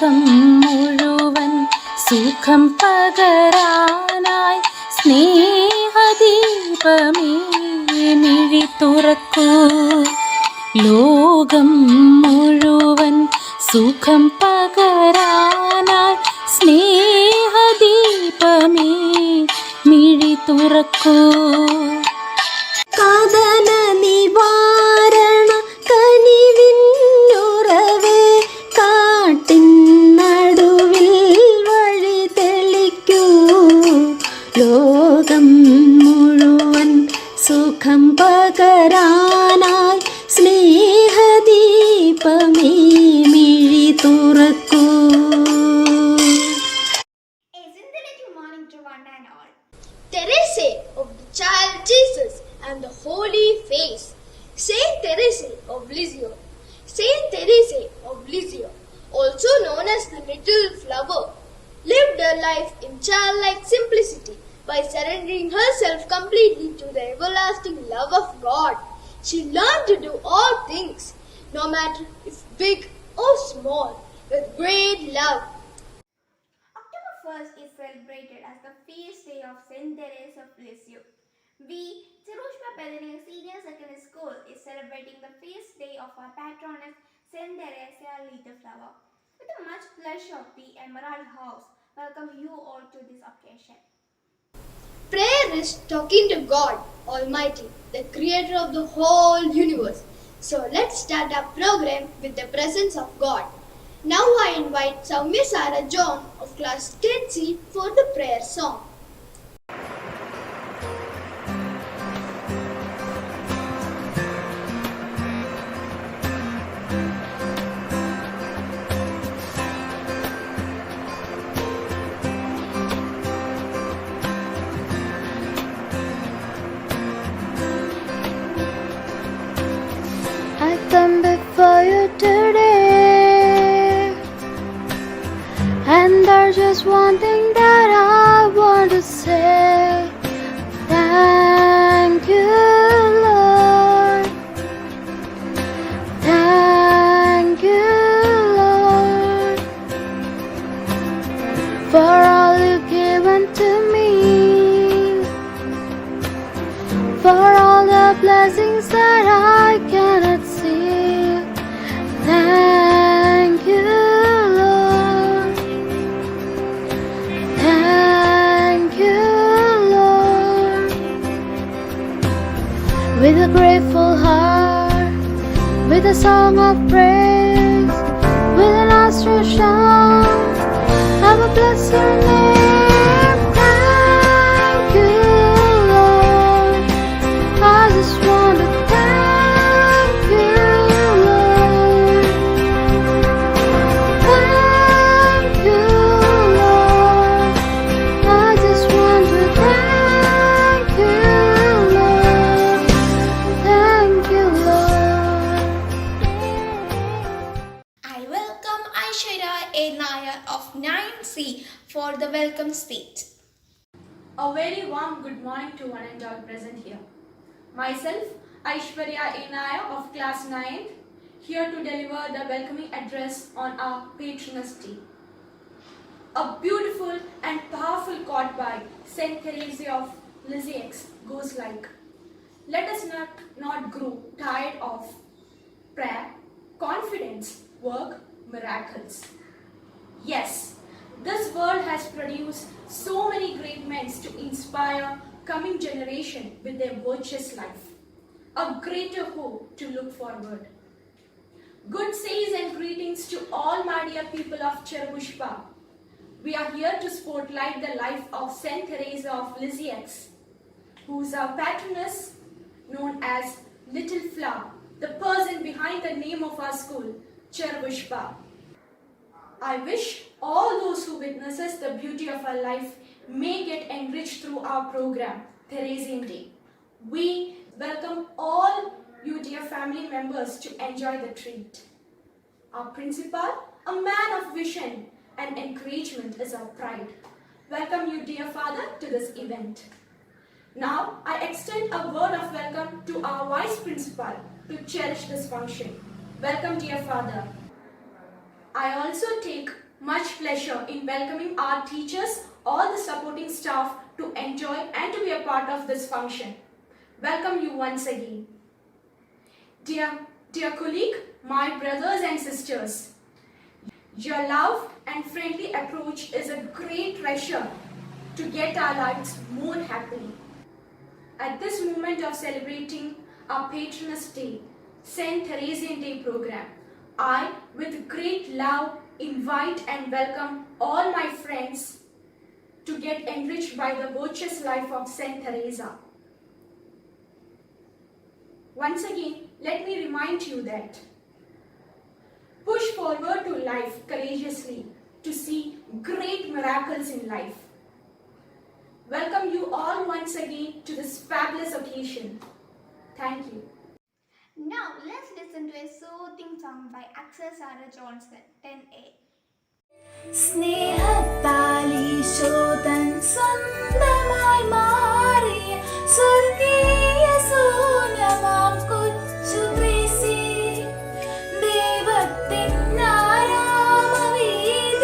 ലോകം മുഴുവൻ സുഖം പകരാനായി സ്നേഹദീപമേ മിഴി തുറക്കൂ. ലോകം മുഴുവൻ സുഖം പകരാനായി സ്നേഹദീപമേ മിഴി തുറക്കൂ. കഥന നിവാരണ കനിവിന്നുറവേ കാട്ടിൻ നടുവിൽ വഴി തെളിക്കൂ. ലോകം മുഴുവൻ സുഖം പകരാനായി സ്നേഹദീപമേ മിഴി തുറക്കൂ. Teresa of the Child Jesus and the Holy Face. Saint Teresa of Lisieux. Saint Teresa of Lisieux, also known as the Little Flower, lived her life in childlike simplicity by surrendering herself completely to the everlasting love of God. She learned to do all things, no matter if big or small, with great love. October 1st is celebrated as the feast day of Saint Teresa of Lisieux. We, Cherushpa Pellining Senior Secondary School, is celebrating the feast day of our patroness Saint Teresa Little Flower. With a much pleasure, we Emerald House welcome you all to this occasion. Prayer is talking to God Almighty, the creator of the whole universe. So let's start our program with the presence of God. Now I invite Soumya Sarah John of class 10C for the prayer song. I come before you today, and there's just one thing that I want to say. Thank you, Lord. Thank you, Lord, for all you've given to me, for all the blessings that I cannot see. Thank you, Lord. Thank you, Lord. With a grateful heart, with a song of praise, with an nostril shout, I will bless your name. Thank you, Lord. I just want to thank you, Lord. Thank you, Lord. I just want to thank you, Lord. Thank you, Lord. I welcome Aishwarya A. Nair of 9C for the welcome speech. A very warm good morning to one and all present here. Myself, Aishwarya A. Nair of class 9th, here to deliver the welcoming address on our Patroness Day. A beautiful and powerful quote by Saint Teresa of Lisieux goes like, "Let us not grow tired of prayer, confidence, work, miracles." Yes, this world has produced so many great men to inspire coming generation with their virtuous life. A greater hope to look forward. Good says and greetings to all my dear people of Cherushpa. We are here to spotlight the life of Saint Teresa of Lisieux, who is our patroness known as Little Flower, the person behind the name of our school, Cherushpa. I wish all those who witnesses the beauty of our life may get enriched through our program, Theresian Day. We welcome all you dear family members to enjoy the treat. Our principal, a man of vision and encouragement, is our pride. Welcome you, dear father, to this event. Now, I extend a word of welcome to our vice principal to cherish this function. Welcome, dear father. I also take much pleasure in welcoming our teachers, all the supporting staff to enjoy and to be a part of this function. Welcome you once again. Dear colleague, my brothers and sisters, your love and friendly approach is a great treasure to get our lives more happily. At this moment of celebrating our Patroness Day, Saint Theresian Day program, I, with great love, invite and welcome all my friends to get enriched by the virtuous life of Saint Teresa. Once again, let me remind you that push forward to life courageously to see great miracles in life. Welcome you all once again to this fabulous occasion. Thank you. Now let's listen to a soothing song by Axel Sarah Johnson, 10A. സ്നേഹത്താലീശോതൻ സ്വന്തമായി മാറിയ സ്വർഗീയ സൂനമാം കൊച്ചു ത്രേസ്യേ, ദൈവത്തിൻ ആരാമവീഥിയിൽ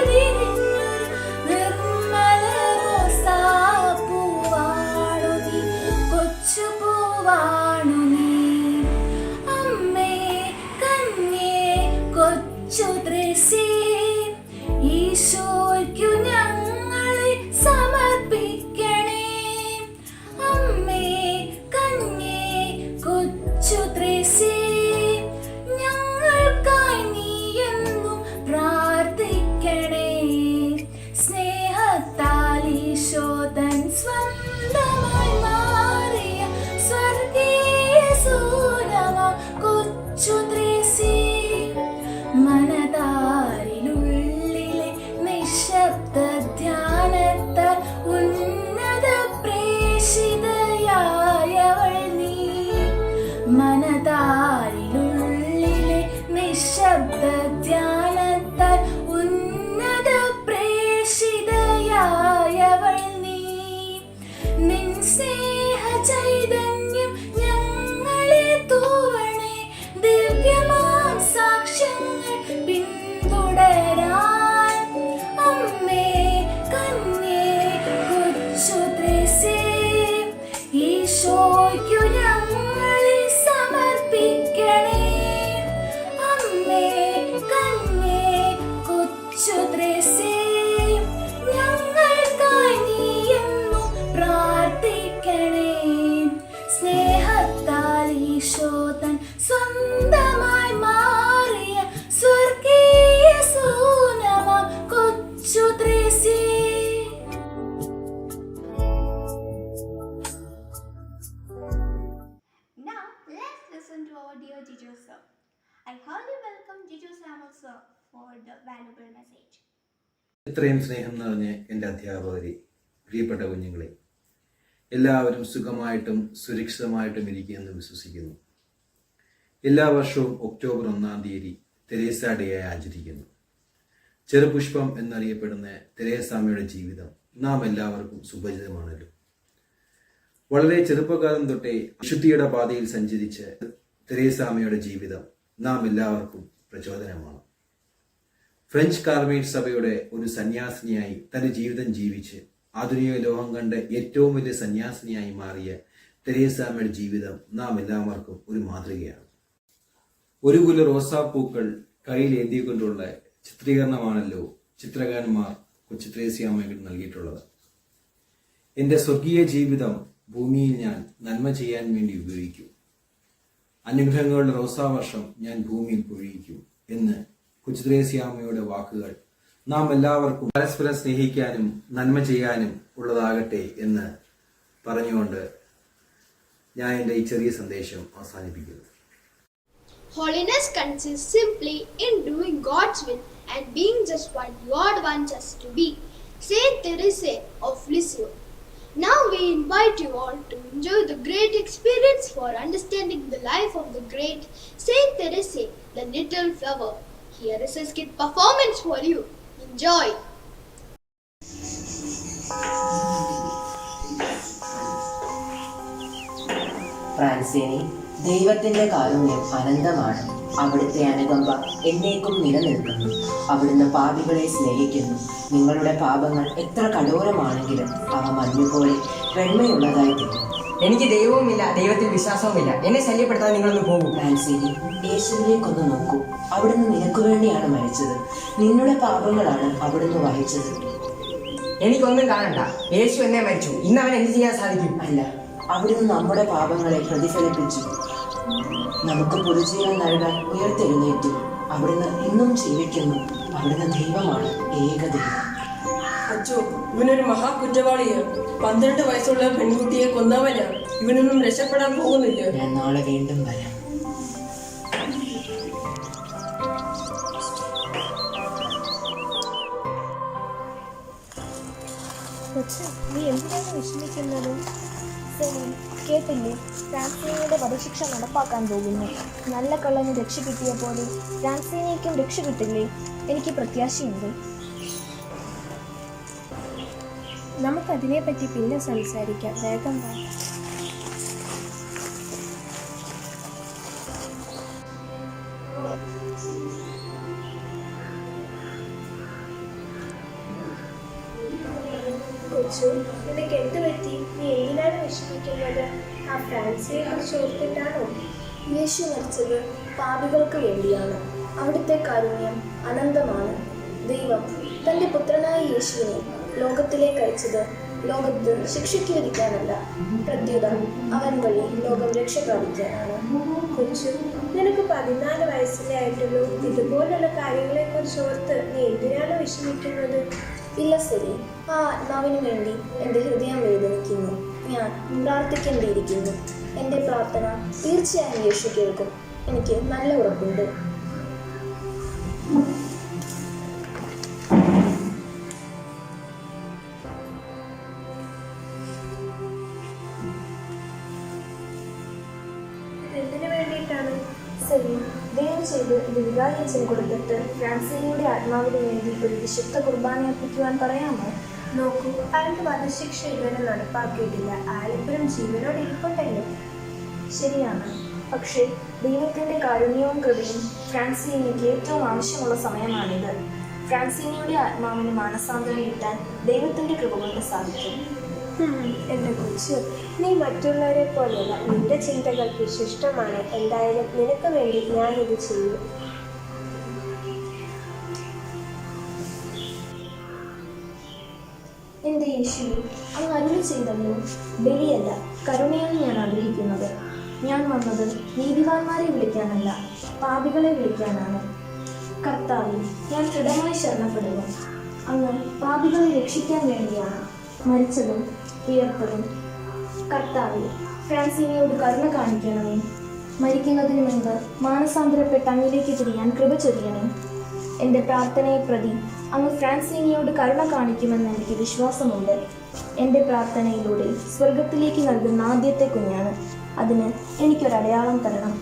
വിരിഞ്ഞൊരു നിർമ്മല റോസാപ്പൂവാണു നീ, കൊച്ചു പൂവാണു നീ. അമ്മേ കന്യേ കൊച്ചു ത്രേസ്യേ, ഈശോയ്ക്കു ഞങ്ങളെ സമർപ്പിക്കണേ. അമ്മേ കന്യേ കൊച്ചു ത്രേസ്യേ, ഞങ്ങൾക്കായി നീ എന്നും പ്രാർത്ഥിക്കണേ. സ്നേഹത്താൽ ഈശോതൻ സ്വന്തമായി മാറിയ സ്വർഗീയ സൂനമാം കൊച്ചു ത്രേസ്യേ, മനതാരിലുള്ളിലെ നിശബ്ദ ധ്യാനത്താൽ ഉന്നത പ്രേഷിതയായവൾ നീ. മനതാരിലുള്ളിലെ നിശബ്ദ ധ്യാനത്താൽ ഉന്നത പ്രേഷിതയായവൾ നീ. നിൻ സ്നേഹ ചൈതന്യം ഞങ്ങളെ തൂവണേ, ദിവ്യമാം സാക്ഷ്യങ്ങൾ പിന്തുടരാൻ. അമ്മേ കന്യേ കൊച്ചു ത്രേസ്യേ, ഈശോയ്ക്കു ഞങ്ങളെ സമർപ്പിക്കണേ. അമ്മേ കന്യേ കൊച്ചു ത്രേസ്യേ, ഞങ്ങൾക്കായി നീ എന്നും പ്രാർത്ഥിക്കണേ. സ്നേഹത്താൽ ഈശോതൻ സ്വന്തമായി മാറിയ സ്വർഗീയ സൂനമാം കൊച്ചു ത്രേസ്യേ. Now let's listen to our dear Jijo sir. I heartily welcome Jijo Samuel sir for the valuable message. ഇത്രയും സ്നേഹം നിറഞ്ഞ് എൻ്റെ അധ്യാപകരെ, പ്രിയപ്പെട്ട കുഞ്ഞുങ്ങളെ, എല്ലാവരും സുഖമായിട്ടും സുരക്ഷിതമായിട്ടും ഇരിക്കുമെന്ന് വിശ്വസിക്കുന്നു. എല്ലാ വർഷവും ഒക്ടോബർ 1-ാം തീയതി തെരേസ ഡേ ആയി ആചരിക്കുന്നു. ചെറുപുഷ്പം എന്നറിയപ്പെടുന്ന തെരേസാമ്മയുടെ ജീവിതം നാം എല്ലാവർക്കും സുപരിചിതമാണല്ലോ. വളരെ ചെറുപ്പകാലം തൊട്ടേ വിശുദ്ധിയുടെ പാതയിൽ സഞ്ചരിച്ച് തെരേസാമ്മയുടെ ജീവിതം നാം എല്ലാവർക്കും പ്രചോദനമാണ്. ഫ്രഞ്ച് കാർമേറ്റ് സഭയുടെ ഒരു സന്യാസിനിയായി തന്റെ ജീവിതം ജീവിച്ച് ആധുനിക ലോകം കണ്ട് ഏറ്റവും വലിയ സന്യാസിനിയായി മാറിയ തെരേസാമ്മയുടെ ജീവിതം നാം എല്ലാവർക്കും ഒരു മാതൃകയാണ്. ഒരു കുല റോസാപ്പൂക്കൾ കയ്യിലേന്തിക്കൊണ്ടുള്ള ചിത്രീകരണമാണല്ലോ ചിത്രകാരന്മാർ കൊച്ചു ത്രേസ്യാമ്മയ്ക്ക് നൽകിയിട്ടുള്ളത്. എൻ്റെ സ്വർഗീയ ജീവിതം ഭൂമിയിൽ ഞാൻ നന്മ ചെയ്യാൻ വേണ്ടി ഉപയോഗിക്കും, അനുഗ്രഹങ്ങളുടെ റോസാവർഷം ഞാൻ ഭൂമിയിൽ പൊഴിയിക്കും എന്ന് കൊച്ചു ത്രേസ്യാമ്മയുടെ വാക്കുകൾ നാം എല്ലാവർക്കും പരസ്പരം സ്നേഹിക്കാനും നന്മ ചെയ്യാനും ഉള്ളതാകട്ടെ എന്ന് പറഞ്ഞുകൊണ്ട് ഞാൻ എൻ്റെ ഈ ചെറിയ സന്ദേശം അവസാനിപ്പിക്കുന്നു. Holiness consists simply in doing God's will and being just what God wants us to be. Saint Teresa of Lisieux. Now we invite you all to enjoy the great experience for understanding the life of the great Saint Teresa, the Little Flower. Here is a skit performance for you. Enjoy! Francini, ദൈവത്തിന്റെ കാരുണ്യം അനന്തമാണ്. അവിടുത്തെ അനുകമ്പ എന്നേക്കും നിലനിൽക്കുന്നു. അവിടുന്ന് പാപികളെ സ്നേഹിക്കുന്നു. നിങ്ങളുടെ പാപങ്ങൾ എത്ര കഠോരമാണെങ്കിലും അവ മഞ്ഞുപോലെ വെണ്മയുള്ളതായി തീരും. എനിക്ക് ദൈവവുമില്ല, ദൈവത്തിൽ വിശ്വാസവുമില്ല. എന്നെ ശല്യപ്പെടുത്താൻ നിങ്ങളൊന്ന് പോകും. ഫ്രാൻസിനെ, യേശുവിലേക്കൊന്ന് നോക്കൂ. അവിടുന്ന് നിനക്ക് വേണ്ടിയാണ് മരിച്ചത്. നിങ്ങളുടെ പാപങ്ങളാണ് അവിടുന്ന് വഹിച്ചത്. എനിക്കൊന്നും കാണണ്ട. യേശു എന്നെ മരിച്ചു. ഇന്ന് അവൻ എന്ത് ചെയ്യാൻ സാധിക്കും? അല്ല, അവിടുന്ന് നമ്മുടെ പാപങ്ങളെ പ്രതിഫലിപ്പിച്ചു നമുക്ക് പുതുജീവൻ നൽകാൻ ഉയർത്തെഴുന്നേറ്റു. അവിടുന്ന് ഇന്നും ജീവിക്കുന്നു. അവിടുന്ന് ദൈവമാണ്, ഏകദൈവം. അച്ചോ, ഇവനൊരു മഹാകുറ്റവാളിയാണ്. 12 വയസ്സുള്ള പെൺകുട്ടിയെ കൊന്നവനാണ്. ഇവനൊന്നും രക്ഷപ്പെടാൻ പോകുന്നില്ല. ഞാൻ നാളെ വീണ്ടും വരാം. നീ എന്തിനാണ് വിഷമിക്കുന്നത്? കേട്ടില്ലേ, ഫ്രാൻസിനയുടെ വധശിക്ഷ നടപ്പാക്കാൻ പോകുന്നു. നല്ല കള്ളന് രക്ഷ കിട്ടിയ പോലെ ഫ്രാൻസിനേക്കും രക്ഷ കിട്ടില്ലേ? എനിക്ക് പ്രത്യാശയുണ്ട്. നമുക്കതിനെപ്പറ്റി പിന്നെ സംസാരിക്കാം. വേഗം വാ. കൊച്ചു, നിനക്ക് എന്ത് പറ്റി? നീ എന്തിനാണ് വിഷമിക്കുന്നത്? ആ ഫ്രാൻസിനെ കുറിച്ച് ഓർത്തിട്ടാണോ? യേശു മരിച്ചത് പാപികൾക്ക് വേണ്ടിയാണ്. അവിടുത്തെ കാരുണ്യം അനന്തമാണ്. ദൈവം തൻ്റെ പുത്രനായ യേശുവിനെ ലോകത്തിലേക്ക് അയച്ചത് ലോകത്ത് ശിക്ഷയ്ക്ക് വിധിക്കാനല്ല, പ്രത്യുത അവൻ വഴി ലോകം രക്ഷ പ്രാപിക്കാനാണ്. കൊച്ചു, നിനക്ക് 14 വയസ്സിലേ ആയിട്ടുള്ളൂ. ഇതുപോലുള്ള കാര്യങ്ങളെക്കുറിച്ച് ഓർത്ത് നീ എന്തിനാണ് വിഷമിക്കുന്നത്? ഇല്ല ശരി, ആ ആത്മാവിന് വേണ്ടി എൻ്റെ ഹൃദയം വേദനിക്കുന്നു. ഞാൻ പ്രാർത്ഥിക്കേണ്ടിയിരിക്കുന്നു. എൻ്റെ പ്രാർത്ഥന തീർച്ചയായും യേശു കേൾക്കും. എനിക്ക് നല്ല ഉറപ്പുണ്ട്. എന്തിനു വേണ്ടിയിട്ടാണ്? ശരി, ദയവ് ചെയ്ത് ഇത് വികാരിയച്ഛന് കൊടുത്തിട്ട് ഫ്രാൻസിനയുടെ ആത്മാവിന് വേണ്ടി ഒരു വിശുദ്ധ കുർബാന അർപ്പിക്കുവാൻ പറയാമോ? നോക്കൂ, അയാളുടെ വധശിക്ഷ ഇതുവരെ നടപ്പാക്കിയിട്ടില്ല. അയാളിപ്പോഴും ജീവനോട് ഇരിപ്പുണ്ടല്ലോ. ശരിയാണ്, പക്ഷേ ദൈവത്തിൻ്റെ കാരുണ്യവും കൃപയും ഫ്രാൻസിനയ്ക്ക് ഏറ്റവും ആവശ്യമുള്ള സമയമാണിത്. ഫ്രാൻസിനയുടെ ആത്മാവിന് മാനസാന്തരം കിട്ടാൻ ദൈവത്തിൻ്റെ കൃപ കൊണ്ട് സാധിക്കും. എൻ്റെ കൊച്ചു, നീ മറ്റുള്ളവരെ പോലെയല്ല. നിന്റെ ചിന്തകൾ വിശിഷ്ടമാണ്. എന്തായാലും നിനക്ക് വേണ്ടി ഞാനിത് ചെയ്യും. എൻ്റെ യേശുവേ, അങ്ങ് അരുളി ചെയ്തല്ലോ, ബലിയല്ല കരുണയാണ് ഞാൻ ആഗ്രഹിക്കുന്നത്. ഞാൻ വന്നത് നീതിമാന്മാരെ വിളിക്കാനല്ല, പാപികളെ വിളിക്കാനാണ്. കർത്താവേ, ഞാൻ ദൃഢമായി ശരണപ്പെടുന്നു. അങ്ങ് പാപികളെ രക്ഷിക്കാൻ വേണ്ടിയാണ് മരിച്ചതും ഉയർത്തതും. കർത്താവേ, ഫ്രാൻസിനയോട് കരുണ കാണിക്കണമേ. മരിക്കുന്നതിന് മുൻപ് മാനസാന്തരപ്പെട്ട് അങ്ങിലേക്ക് തിരിയാൻ കൃപ ചൊരിയണേ. എൻ്റെ പ്രാർത്ഥനയെ പ്രതി അങ്ങ് ഫ്രാൻസിനയോട് കരുണ കാണിക്കുമെന്ന് എനിക്ക് വിശ്വാസമുണ്ട്. എൻ്റെ പ്രാർത്ഥനയിലൂടെ സ്വർഗത്തിലേക്ക് നൽകുന്ന ആദ്യത്തെ കുഞ്ഞാണ്. അതിന് എനിക്കൊരടയാളം തരണം.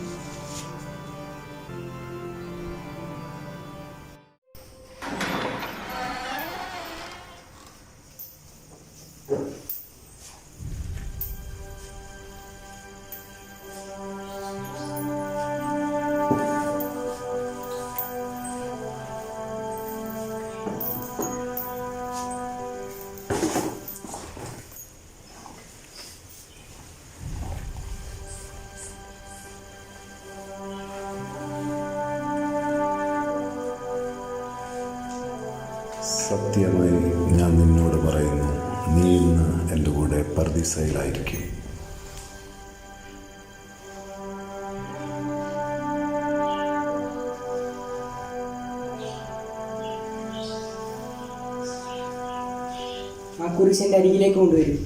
സത്യമായി ഞാൻ നിന്നോട് പറയുന്നു, നീ ഇന്ന് എൻ്റെ കൂടെ പർദീസയിലായിരിക്കും. ആ കുരിശിൻ്റെ അരികിലേക്ക് കൊണ്ടുവരും.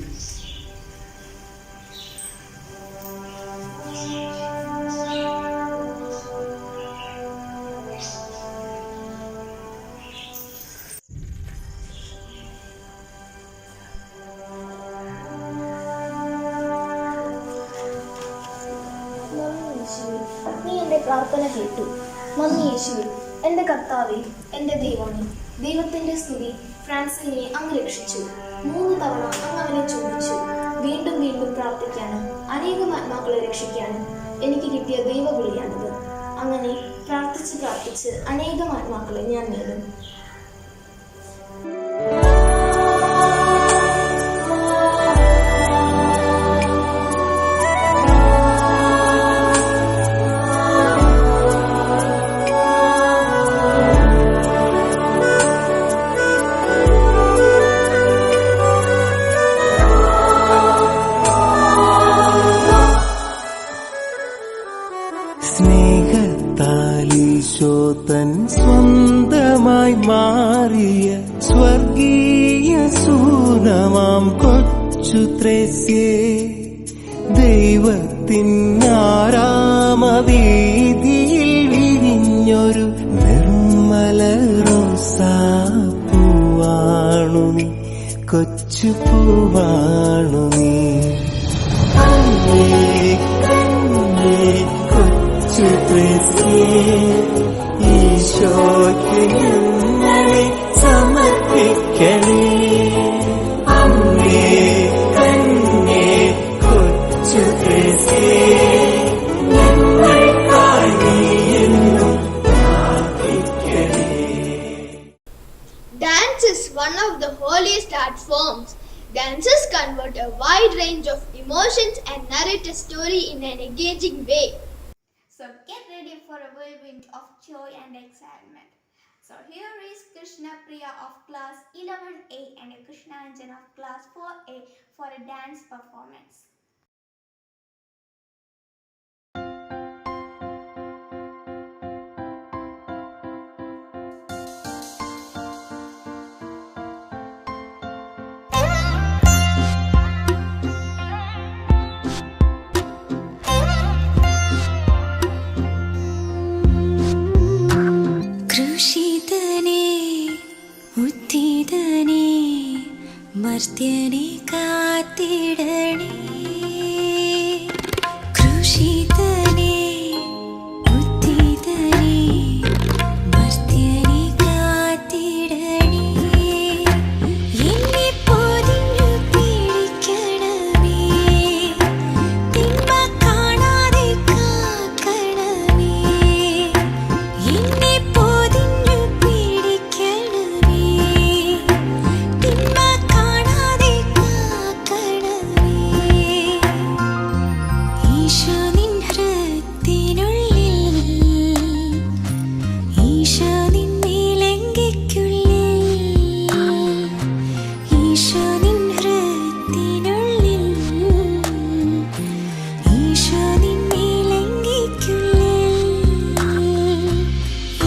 നീ എൻ്റെ പ്രാർത്ഥന കേട്ടു. നന്ദി യേശുവേ, എൻ്റെ കർത്താവേ, എൻ്റെ ദൈവമേ. ദൈവത്തിൻ്റെ സ്തുതി. ഫ്രാൻസിനെ അങ്ങ് രക്ഷിച്ചു. 3 തവണ അങ്ങ് അവനെ ചോദിച്ചു. വീണ്ടും വീണ്ടും പ്രാർത്ഥിക്കാനും അനേകം ആത്മാക്കളെ രക്ഷിക്കാനും എനിക്ക് കിട്ടിയ ദൈവവിളിയാണിത്. അങ്ങനെ പ്രാർത്ഥിച്ച് അനേകം ആത്മാക്കളെ ഞാൻ നേടും. സ്നേഹത്താലീശോതൻ സ്വന്തമായി മാറിയ സ്വർഗീയ സൂനമാം കൊച്ചു ത്രേസ്യേ, ദൈവത്തിനാരാമവീതിയിൽ വിരിഞ്ഞൊരു നിർമ്മല റോസാപ്പൂവാണു നീ, കൊച്ചു പൂവാണു നീ. ഈശോയ്ക്ക് ഞങ്ങളെ സമർപ്പിക്കണേ. അമ്മേ കന്യേ കൊച്ചു ത്രേസ്യേ, ഞങ്ങൾക്കായി നീ എന്നും പ്രാർത്ഥിക്കണേ. Dance is one of the holiest art forms. Dancers convert a wide range of emotions and narrate a story in an engaging way. So get ready for a whirlwind of joy and excitement. So here is Krishna Priya of class 11A and Krishna Anjan of class 4A for a dance performance. മർത്യനെ കാത്തിടണേ, ക്രൂശിതനേ ഉദ്ധിതനേ, മർത്യനെ കാത്തിടണേ. എന്നെ പൊതിഞ്ഞു പിടിക്കണമേ, തിന്മ കാണാതെ കാക്കണമേ. എന്നെ പൊതിഞ്ഞു പിടിക്കണമേ, തിന്മ കാണാതെ കാക്കണമേ. ഈശോ നിൻ ഹൃത്തിനുള്ളിൽ, ഈശോ നിൻ നിലങ്കയ്ക്കുള്ളിൽ, ഈശോ നിൻ ഹൃത്തിനുള്ളിൽ, ഈശോ നിൻ നിലങ്കയ്ക്കുള്ളിൽ.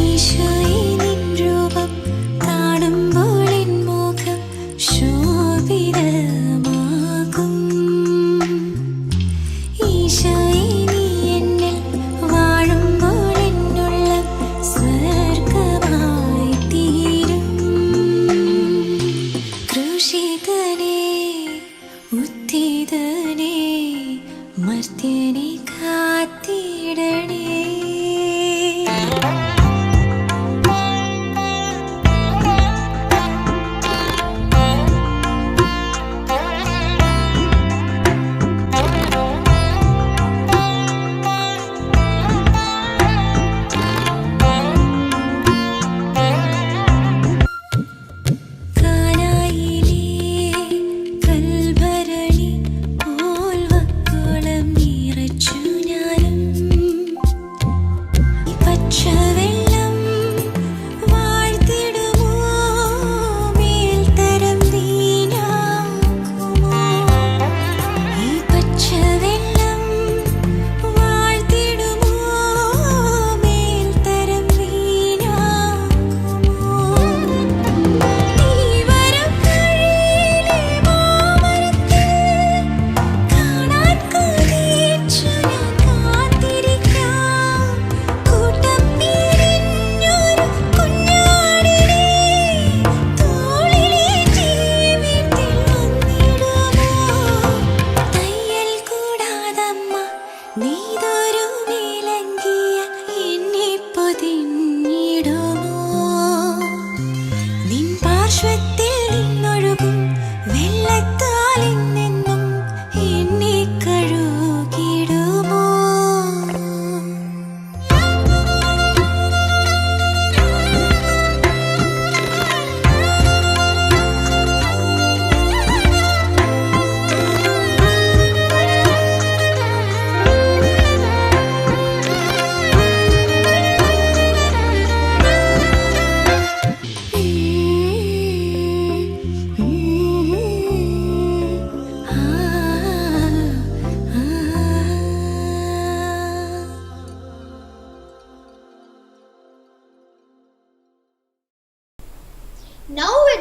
ഈശോയെ നിൻ രൂപം കാണുമ്പോൾ എൻ മുഖം ശോഭിതമാകും. ഈശോയെ നീ എന്നിൽ വാഴുമ്പോൾ എന്നുള്ളം സ്വർഗമായി തീരും. ക്രൂശിതനേ ഉദ്ധിതനേ, മർത്യനെ കാത്തിടണേ. കാനായിലെ കൽഭരണി പോൽ വക്കോളം നിറച്ചു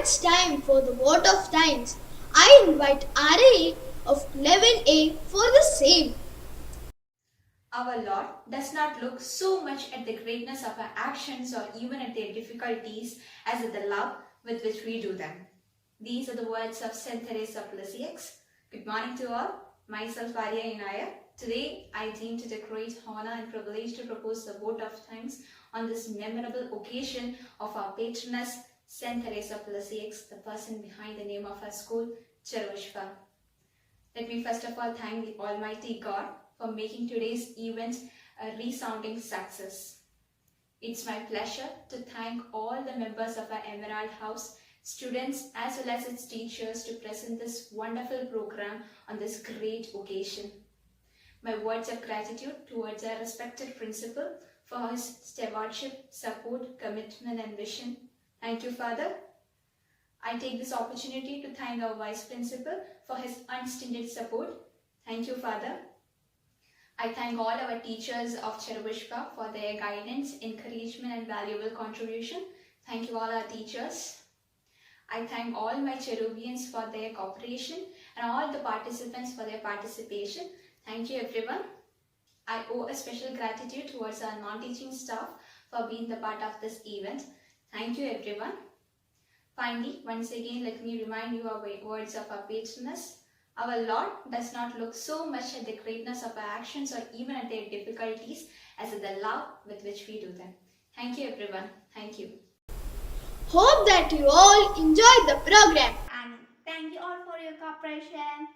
it's time for the vote of thanks. I invite RA of 11A for the same. Our Lord does not look so much at the greatness of our actions or even at their difficulties as at the love with which we do them. These are the words of Saint Teresa of Lisieux. Good morning to all. Myself, Arya Inaya. Today, I deem it a great honor and privilege to propose the vote of thanks on this memorable occasion of our patroness, Saint Teresa of Lisieux, the person behind the name of our school, Cherushka. Let me first of all thank the Almighty God for making today's event a resounding success. It's my pleasure to thank all the members of our Emerald House, students as well as its teachers to present this wonderful program on this great occasion. My words of gratitude towards our respected principal for his stewardship, support, commitment and vision. Thank you, Father. I take this opportunity to thank our Vice Principal for his unstinted support. Thank you, Father. I thank all our teachers of Cherushka for their guidance, encouragement and valuable contribution. Thank you all our teachers. I thank all my Cherubians for their cooperation and all the participants for their participation. Thank you everyone. I owe a special gratitude towards our non-teaching staff for being the part of this event. Thank you everyone. Finally, once again, let me remind you our words of our patroness. Our Lord does not look so much at the greatness of our actions or even at their difficulties as at the love with which we do them. Thank you everyone. Thank you. Hope that you all enjoyed the program. And thank you all for your cooperation.